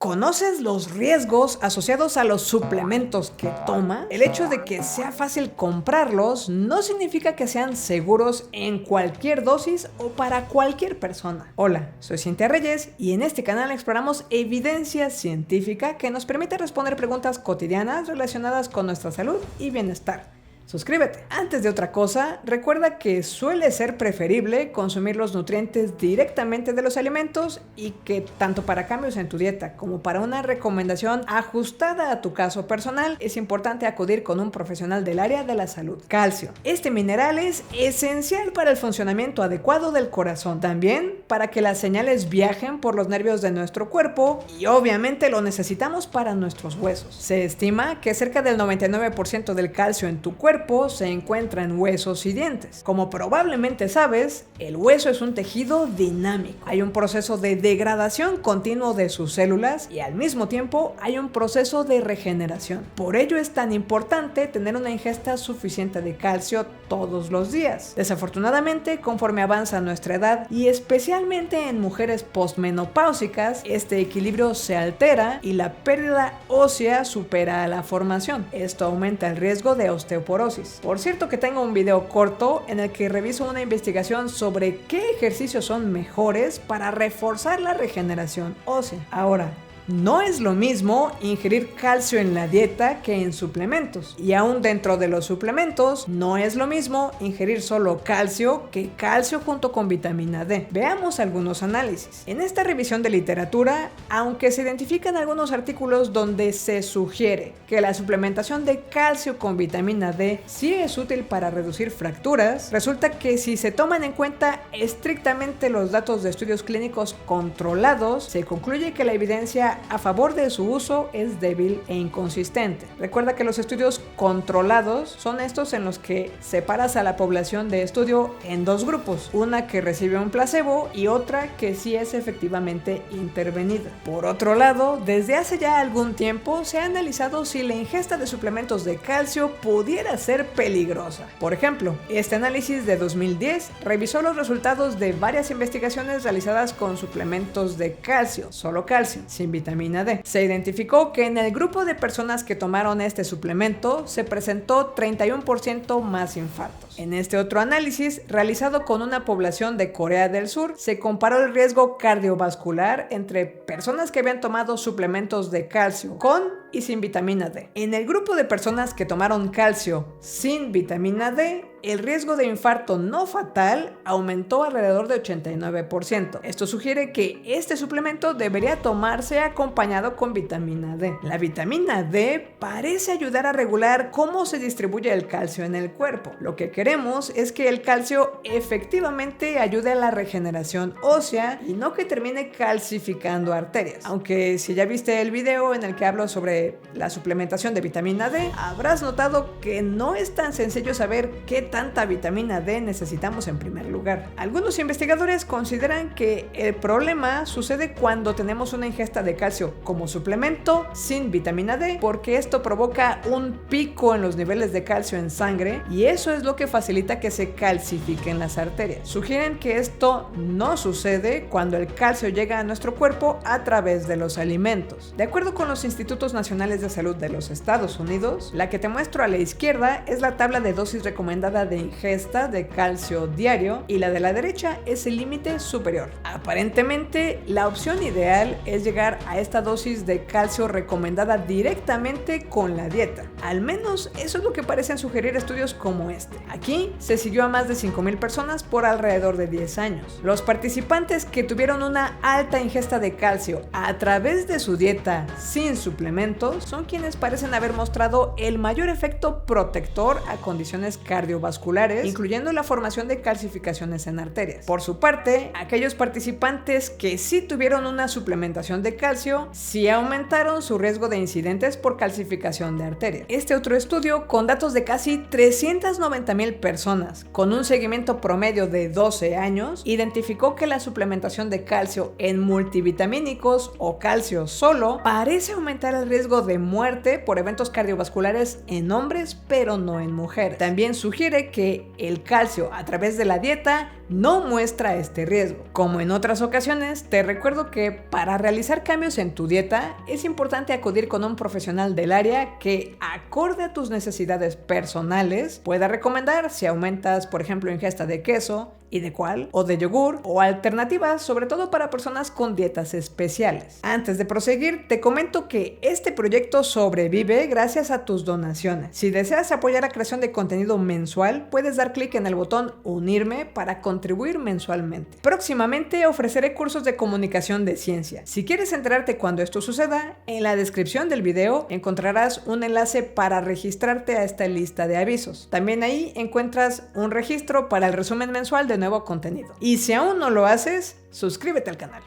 ¿Conoces los riesgos asociados a los suplementos que toma? El hecho de que sea fácil comprarlos no significa que sean seguros en cualquier dosis o para cualquier persona. Hola, soy Cintia Reyes y en este canal exploramos evidencia científica que nos permite responder preguntas cotidianas relacionadas con nuestra salud y bienestar. Suscríbete. Antes de otra cosa, recuerda que suele ser preferible consumir los nutrientes directamente de los alimentos y que tanto para cambios en tu dieta como para una recomendación ajustada a tu caso personal, es importante acudir con un profesional del área de la salud. Calcio. Este mineral es esencial para el funcionamiento adecuado del corazón, también para que las señales viajen por los nervios de nuestro cuerpo y obviamente lo necesitamos para nuestros huesos. Se estima que cerca del 99% del calcio en tu cuerpo se encuentra en huesos y dientes. Como probablemente sabes, el hueso es un tejido dinámico. Hay un proceso de degradación continuo de sus células y al mismo tiempo hay un proceso de regeneración. Por ello es tan importante tener una ingesta suficiente de calcio todos los días. Desafortunadamente, conforme avanza nuestra edad y especialmente en mujeres postmenopáusicas, este equilibrio se altera y la pérdida ósea supera a la formación. Esto aumenta el riesgo de osteoporosis. Por cierto que tengo un video corto en el que reviso una investigación sobre qué ejercicios son mejores para reforzar la regeneración ósea. Ahora, no es lo mismo ingerir calcio en la dieta que en suplementos. Y aún dentro de los suplementos, no es lo mismo ingerir solo calcio que calcio junto con vitamina D. Veamos algunos análisis. En esta revisión de literatura, aunque se identifican algunos artículos donde se sugiere que la suplementación de calcio con vitamina D sí es útil para reducir fracturas, resulta que si se toman en cuenta estrictamente los datos de estudios clínicos controlados, se concluye que la evidencia a favor de su uso es débil e inconsistente. Recuerda que los estudios controlados son estos en los que separas a la población de estudio en dos grupos, una que recibe un placebo y otra que sí es efectivamente intervenida. Por otro lado, desde hace ya algún tiempo se ha analizado si la ingesta de suplementos de calcio pudiera ser peligrosa. Por ejemplo, este análisis de 2010 revisó los resultados de varias investigaciones realizadas con suplementos de calcio, solo calcio, sin vitamina D. Se identificó que en el grupo de personas que tomaron este suplemento se presentó 31% más infartos. En este otro análisis, realizado con una población de Corea del Sur, se comparó el riesgo cardiovascular entre personas que habían tomado suplementos de calcio con y sin vitamina D. En el grupo de personas que tomaron calcio sin vitamina D, el riesgo de infarto no fatal aumentó alrededor de 89%. Esto sugiere que este suplemento debería tomarse acompañado con vitamina D. La vitamina D parece ayudar a regular cómo se distribuye el calcio en el cuerpo. Lo que queremos es que el calcio efectivamente ayude a la regeneración ósea y no que termine calcificando arterias. Aunque si ya viste el video en el que hablo sobre la suplementación de vitamina D, habrás notado que no es tan sencillo saber qué tanta vitamina D necesitamos en primer lugar. Algunos investigadores consideran que el problema sucede cuando tenemos una ingesta de calcio como suplemento sin vitamina D, porque esto provoca un pico en los niveles de calcio en sangre y eso es lo que facilita que se calcifiquen las arterias. Sugieren que esto no sucede cuando el calcio llega a nuestro cuerpo a través de los alimentos. De acuerdo con los institutos nacionales de salud de los Estados Unidos, la que te muestro a la izquierda es la tabla de dosis recomendada de ingesta de calcio diario y la de la derecha es el límite superior. Aparentemente, la opción ideal es llegar a esta dosis de calcio recomendada directamente con la dieta. Al menos eso es lo que parecen sugerir estudios como este. Aquí se siguió a más de 5,000 personas por alrededor de 10 años. Los participantes que tuvieron una alta ingesta de calcio a través de su dieta sin suplementos son quienes parecen haber mostrado el mayor efecto protector a condiciones cardiovasculares, incluyendo la formación de calcificaciones en arterias. Por su parte, aquellos participantes que sí tuvieron una suplementación de calcio, sí aumentaron su riesgo de incidentes por calcificación de arterias. Este otro estudio, con datos de casi 390,000 personas, con un seguimiento promedio de 12 años, identificó que la suplementación de calcio en multivitamínicos o calcio solo parece aumentar el riesgo de muerte por eventos cardiovasculares en hombres, pero no en mujeres. También sugiere que el calcio a través de la dieta no muestra este riesgo. Como en otras ocasiones, te recuerdo que para realizar cambios en tu dieta es importante acudir con un profesional del área que, acorde a tus necesidades personales, pueda recomendar si aumentas, por ejemplo, ingesta de queso, y de cuál, o de yogur, o alternativas, sobre todo para personas con dietas especiales. Antes de proseguir, te comento que este proyecto sobrevive gracias a tus donaciones. Si deseas apoyar la creación de contenido mensual, puedes dar clic en el botón Unirme para contribuir mensualmente. Próximamente ofreceré cursos de comunicación de ciencia. Si quieres enterarte cuando esto suceda, en la descripción del video encontrarás un enlace para registrarte a esta lista de avisos. También ahí encuentras un registro para el resumen mensual de nuevo contenido. Y si aún no lo haces, suscríbete al canal.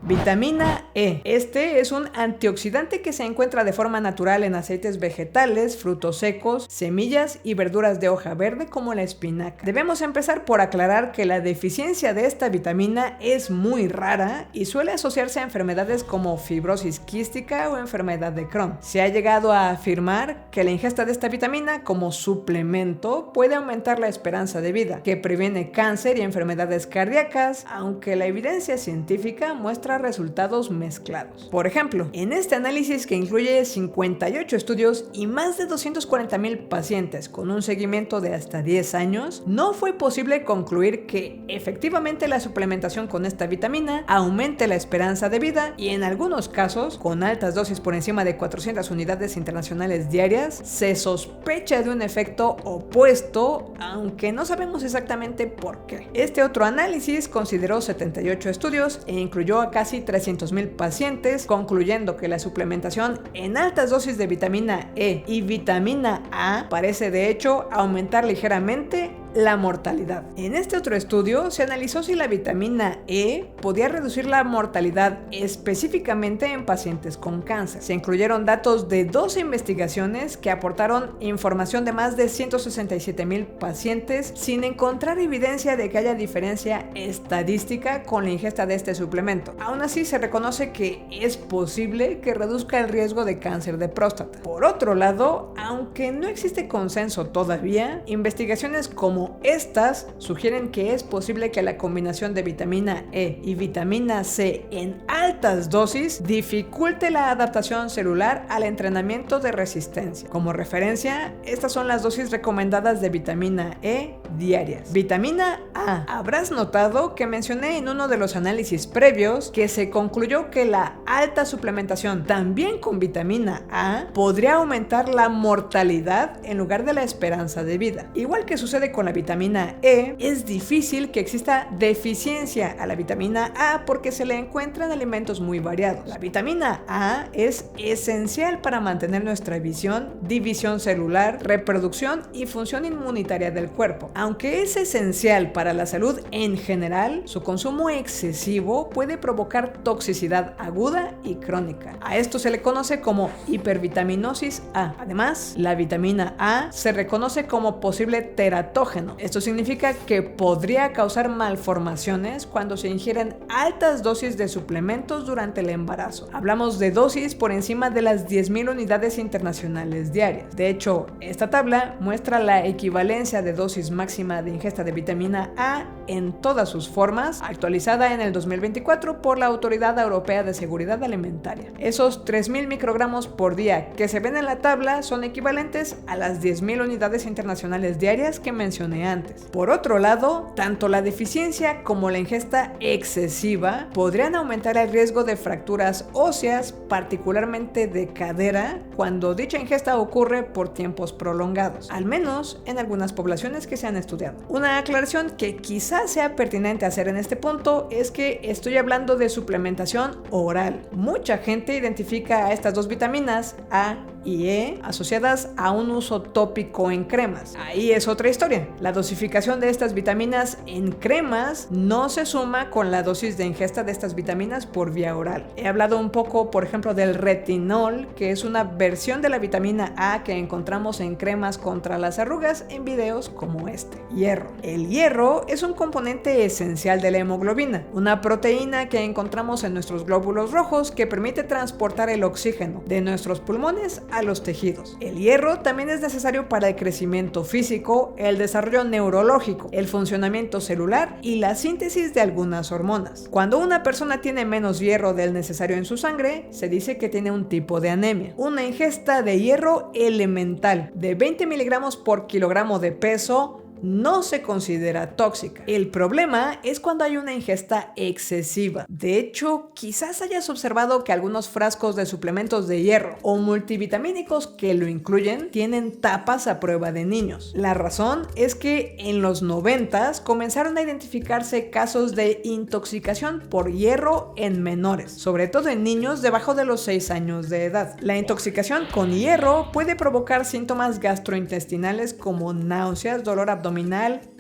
Vitamina E. Este es un antioxidante que se encuentra de forma natural en aceites vegetales, frutos secos, semillas y verduras de hoja verde como la espinaca. Debemos empezar por aclarar que la deficiencia de esta vitamina es muy rara y suele asociarse a enfermedades como fibrosis quística o enfermedad de Crohn. Se ha llegado a afirmar que la ingesta de esta vitamina como suplemento puede aumentar la esperanza de vida, que previene cáncer y enfermedades cardíacas, aunque la evidencia científica muestra resultados mezclados. Por ejemplo, en este análisis que incluye 58 estudios y más de 240,000 pacientes con un seguimiento de hasta 10 años, no fue posible concluir que efectivamente la suplementación con esta vitamina aumente la esperanza de vida y en algunos casos, con altas dosis por encima de 400 unidades internacionales diarias, se sospecha de un efecto opuesto, aunque no sabemos exactamente por qué. Este otro análisis consideró 78 estudios e incluyó a casi 300,000 pacientes, concluyendo que la suplementación en altas dosis de vitamina E y vitamina A parece de hecho aumentar ligeramente la mortalidad. En este otro estudio se analizó si la vitamina E podía reducir la mortalidad específicamente en pacientes con cáncer. Se incluyeron datos de 12 investigaciones que aportaron información de más de 167,000 pacientes sin encontrar evidencia de que haya diferencia estadística con la ingesta de este suplemento. Aún así, se reconoce que es posible que reduzca el riesgo de cáncer de próstata. Por otro lado, aunque no existe consenso todavía, investigaciones como estas sugieren que es posible que la combinación de vitamina E y vitamina C en altas dosis dificulte la adaptación celular al entrenamiento de resistencia. Como referencia, estas son las dosis recomendadas de vitamina E diarias. Vitamina A. Habrás notado que mencioné en uno de los análisis previos que se concluyó que la alta suplementación también con vitamina A podría aumentar la mortalidad en lugar de la esperanza de vida. Igual que sucede con la vitamina E, es difícil que exista deficiencia a la vitamina A porque se le encuentra en alimentos muy variados. La vitamina A es esencial para mantener nuestra visión, división celular, reproducción y función inmunitaria del cuerpo. Aunque es esencial para la salud en general, su consumo excesivo puede provocar toxicidad aguda y crónica. A esto se le conoce como hipervitaminosis A. Además, la vitamina A se reconoce como posible teratógeno. Esto significa que podría causar malformaciones cuando se ingieren altas dosis de suplementos durante el embarazo. Hablamos de dosis por encima de las 10,000 unidades internacionales diarias. De hecho, esta tabla muestra la equivalencia de dosis máxima de ingesta de vitamina A en todas sus formas, actualizada en el 2024 por la Autoridad Europea de Seguridad Alimentaria. Esos 3,000 microgramos por día que se ven en la tabla son equivalentes a las 10,000 unidades internacionales diarias que mencioné antes. Por otro lado, tanto la deficiencia como la ingesta excesiva podrían aumentar el riesgo de fracturas óseas, particularmente de cadera, cuando dicha ingesta ocurre por tiempos prolongados, al menos en algunas poblaciones que se han estudiado. Una aclaración que quizás sea pertinente hacer en este punto es que estoy hablando de suplementación oral. Mucha gente identifica a estas dos vitaminas, A y E, asociadas a un uso tópico en cremas. Ahí es otra historia. La dosificación de estas vitaminas en cremas no se suma con la dosis de ingesta de estas vitaminas por vía oral. He hablado un poco, por ejemplo, del retinol, que es una versión de la vitamina A que encontramos en cremas contra las arrugas en videos como este. Hierro. El hierro es un componente esencial de la hemoglobina, una proteína que encontramos en nuestros glóbulos rojos que permite transportar el oxígeno de nuestros pulmones a los tejidos. El hierro también es necesario para el crecimiento físico, el desarrollo neurológico, el funcionamiento celular y la síntesis de algunas hormonas. Cuando una persona tiene menos hierro del necesario en su sangre, se dice que tiene un tipo de anemia. Una ingesta de hierro elemental de 20 miligramos por kilogramo de peso no se considera tóxica. El problema es cuando hay una ingesta excesiva. De hecho, quizás hayas observado que algunos frascos de suplementos de hierro o multivitamínicos que lo incluyen tienen tapas a prueba de niños. La razón es que en los 90s comenzaron a identificarse casos de intoxicación por hierro en menores, sobre todo en niños debajo de los 6 años de edad. La intoxicación con hierro puede provocar síntomas gastrointestinales como náuseas, dolor abdominal,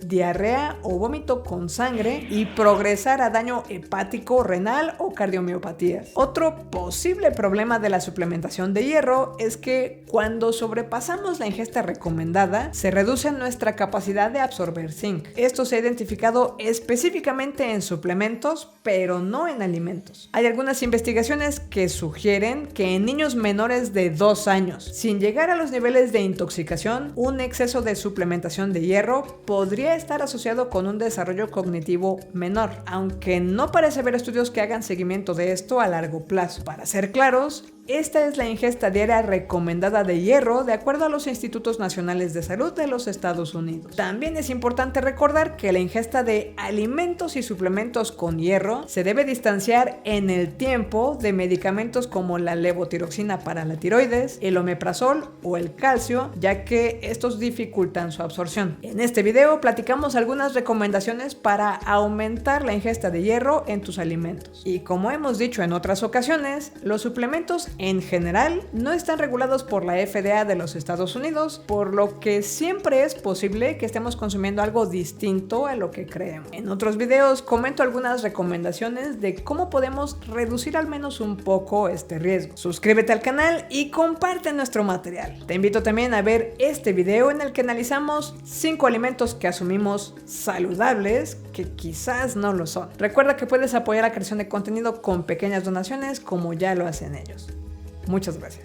diarrea o vómito con sangre y progresar a daño hepático, renal o cardiomiopatías. Otro posible problema de la suplementación de hierro es que cuando sobrepasamos la ingesta recomendada, se reduce nuestra capacidad de absorber zinc. Esto se ha identificado específicamente en suplementos, pero no en alimentos. Hay algunas investigaciones que sugieren que en niños menores de 2 años, sin llegar a los niveles de intoxicación, un exceso de suplementación de hierro podría estar asociado con un desarrollo cognitivo menor, aunque no parece haber estudios que hagan seguimiento de esto a largo plazo. Para ser claros, esta es la ingesta diaria recomendada de hierro de acuerdo a los Institutos Nacionales de Salud de los Estados Unidos. También es importante recordar que la ingesta de alimentos y suplementos con hierro se debe distanciar en el tiempo de medicamentos como la levotiroxina para la tiroides, el omeprazol o el calcio, ya que estos dificultan su absorción. En este video platicamos algunas recomendaciones para aumentar la ingesta de hierro en tus alimentos. Y como hemos dicho en otras ocasiones, los suplementos en general no están regulados por la FDA de los Estados Unidos, por lo que siempre es posible que estemos consumiendo algo distinto a lo que creemos. En otros videos comento algunas recomendaciones de cómo podemos reducir al menos un poco este riesgo. Suscríbete al canal y comparte nuestro material. Te invito también a ver este video en el que analizamos 5 alimentos que asumimos saludables que quizás no lo son. Recuerda que puedes apoyar la creación de contenido con pequeñas donaciones como ya lo hacen ellos. Muchas gracias.